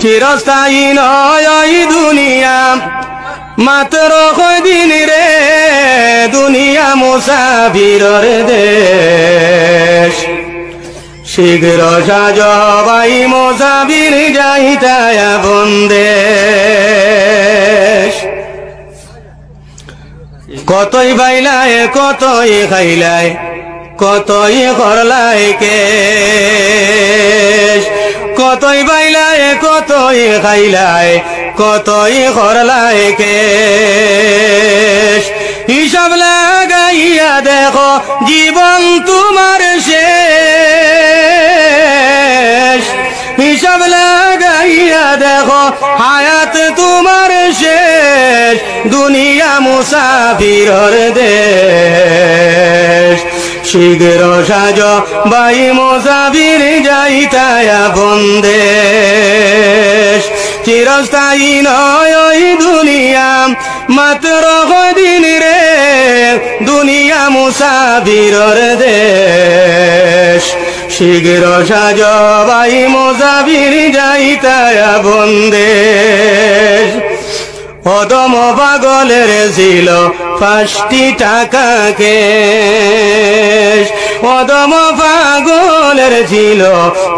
চিরস্থায়ী নয় ওই দুনিয়া মাত্র কয়দিন রে দুনিয়া মুসাফিরর দেশ শীঘ্র সাজ ভাই মুসাফির যাইতায় বন্দেশ কতই বাইলায় কতই খাইলায় কতই করলাই কেশ কতই বাইলায় কতই খাইলায় কতই করলাই কেশ হিসাব লাগাইয়া দেখো জীবন তোমার শেষ হিসাব লাগাইয়া দেখো হায়াত তোমার শেষ দুনিয়া মুসাফিরর দেশ শীঘ্র সাজ ভাই মুসাফির যাইতায় বন্দেশ চিরস্থায়ী নয় ওই দুনিয়া মাত্র কদিন রে দুনিয়া মুসাফিরর দেশ শীঘ্র সাজ ভাই মুসাফির যাইতায় বন্দেশ অদম পাগলের ছিল 5টি টাকা কেশ অদম পাগলের ছিল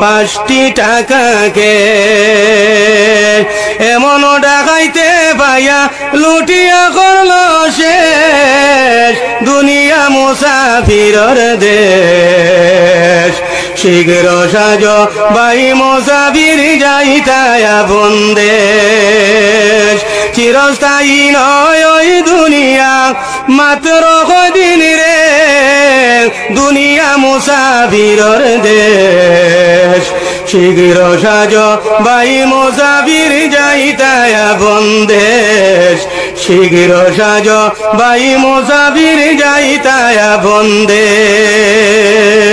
5টি টাকা কেশ এমন ডাকাইতে পাইয়া লুটিয়া করল শেষ দুনিয়া মুসাফিরর দেশ শীঘ্র সাজ ভাই মুসাফির যাইতায় বন্দেশ চিরস্থায়ী নয় ওই দুনিয়া মাত্র কদিন রে দুনিয়া মুসাফিরর দেশ শীঘ্র সাজ ভাই মুসাফির যাইতায় বন্দেশ শীঘ্র সাজ ভাই মুসাফির যাইতায় বন্দেশ